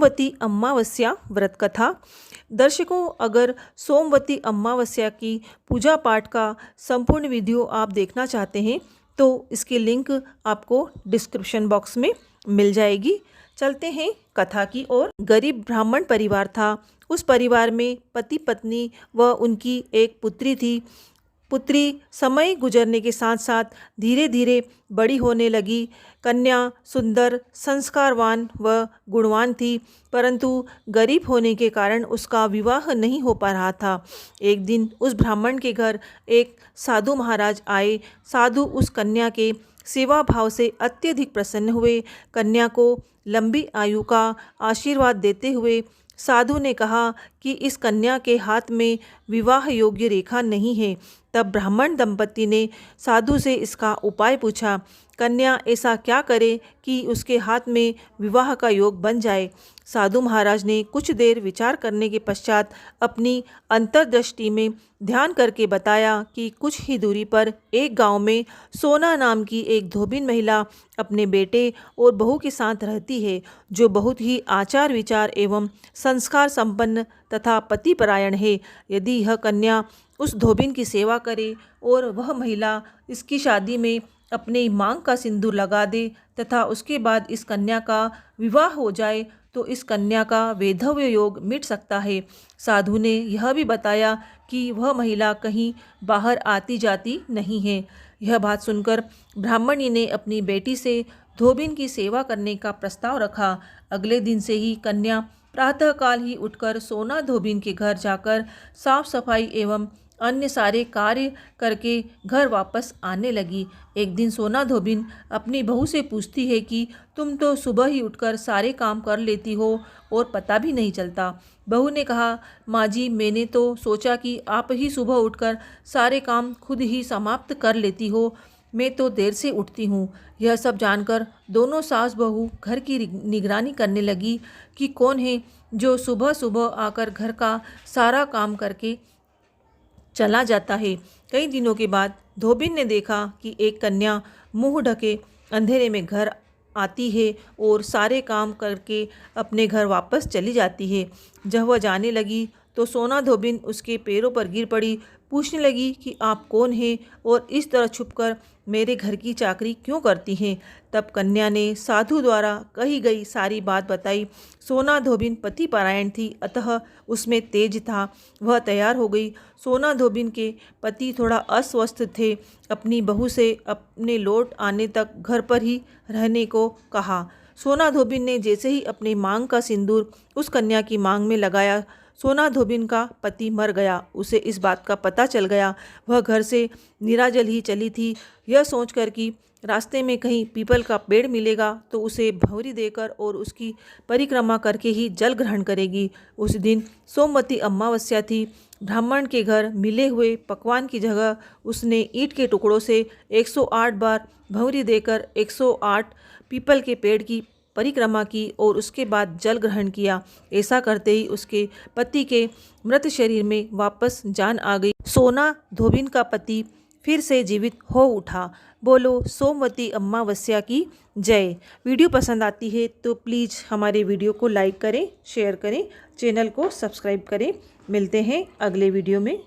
सोमवती अमावस्या व्रत कथा। दर्शकों, अगर सोमवती अमावस्या की पूजा पाठ का संपूर्ण वीडियो आप देखना चाहते हैं तो इसकी लिंक आपको डिस्क्रिप्शन बॉक्स में मिल जाएगी। चलते हैं कथा की ओर। गरीब ब्राह्मण परिवार था। उस परिवार में पति पत्नी व उनकी एक पुत्री थी। पुत्री समय गुजरने के साथ साथ धीरे धीरे बड़ी होने लगी। कन्या सुंदर, संस्कारवान व गुणवान थी, परंतु गरीब होने के कारण उसका विवाह नहीं हो पा रहा था। एक दिन उस ब्राह्मण के घर एक साधु महाराज आए। साधु उस कन्या के सेवा भाव से अत्यधिक प्रसन्न हुए। कन्या को लंबी आयु का आशीर्वाद देते हुए साधु ने कहा कि इस कन्या के हाथ में विवाह योग्य रेखा नहीं है। तब ब्राह्मण दंपति ने साधु से इसका उपाय पूछा। कन्या ऐसा क्या करे कि उसके हाथ में विवाह का योग बन जाए। साधु महाराज ने कुछ देर विचार करने के पश्चात अपनी अंतर्दृष्टि में ध्यान करके बताया कि कुछ ही दूरी पर एक गांव में सोना नाम की एक धोबिन महिला अपने बेटे और बहू के साथ रहती है, जो बहुत ही आचार विचार एवं संस्कार संपन्न तथा पतिपरायण है। यदि यह कन्या उस धोबिन की सेवा करे और वह महिला इसकी शादी में अपने मांग का सिंदूर लगा दे तथा उसके बाद इस कन्या का विवाह हो जाए तो इस कन्या का वैधव्य योग मिट सकता है। साधु ने यह भी बताया कि वह महिला कहीं बाहर आती जाती नहीं है। यह बात सुनकर ब्राह्मणी ने अपनी बेटी से धोबिन की सेवा करने का प्रस्ताव रखा। अगले दिन से ही कन्या प्रातःकाल ही उठकर सोना धोबिन के घर जाकर साफ सफाई एवं अन्य सारे कार्य करके घर वापस आने लगी। एक दिन सोना धोबिन अपनी बहू से पूछती है कि तुम तो सुबह ही उठकर सारे काम कर लेती हो और पता भी नहीं चलता। बहू ने कहा, माँ जी, मैंने तो सोचा कि आप ही सुबह उठकर सारे काम खुद ही समाप्त कर लेती हो। मैं तो देर से उठती हूँ। यह सब जानकर दोनों सास बहू घर की निगरानी करने लगी कि कौन है जो सुबह सुबह आकर घर का सारा काम करके चला जाता है। कई दिनों के बाद धोबिन ने देखा कि एक कन्या मुंह ढके अंधेरे में घर आती है और सारे काम करके अपने घर वापस चली जाती है। जब वह जाने लगी तो सोना धोबिन उसके पैरों पर गिर पड़ी। पूछने लगी कि आप कौन हैं और इस तरह छुपकर मेरे घर की चाकरी क्यों करती हैं। तब कन्या ने साधु द्वारा कही गई सारी बात बताई। सोना धोबिन पतिपरायण थी, अतः उसमें तेज था। वह तैयार हो गई। सोना धोबिन के पति थोड़ा अस्वस्थ थे। अपनी बहू से अपने लौट आने तक घर पर ही रहने को कहा। सोना धोबिन ने जैसे ही अपने मांग का सिंदूर उस कन्या की मांग में लगाया, सोना धोबिन का पति मर गया। उसे इस बात का पता चल गया। वह घर से निराजल ही चली थी, यह सोचकर कि रास्ते में कहीं पीपल का पेड़ मिलेगा तो उसे भंवरी देकर और उसकी परिक्रमा करके ही जल ग्रहण करेगी। उस दिन सोमवती अमावस्या थी। ब्राह्मण के घर मिले हुए पकवान की जगह उसने ईंट के टुकड़ों से 108 बार भंवरी देकर 108 पीपल के पेड़ की परिक्रमा की और उसके बाद जल ग्रहण किया। ऐसा करते ही उसके पति के मृत शरीर में वापस जान आ गई। सोना धोबिन का पति फिर से जीवित हो उठा। बोलो सोमवती अमावस्या की जय। वीडियो पसंद आती है तो प्लीज़ हमारे वीडियो को लाइक करें, शेयर करें, चैनल को सब्सक्राइब करें। मिलते हैं अगले वीडियो में।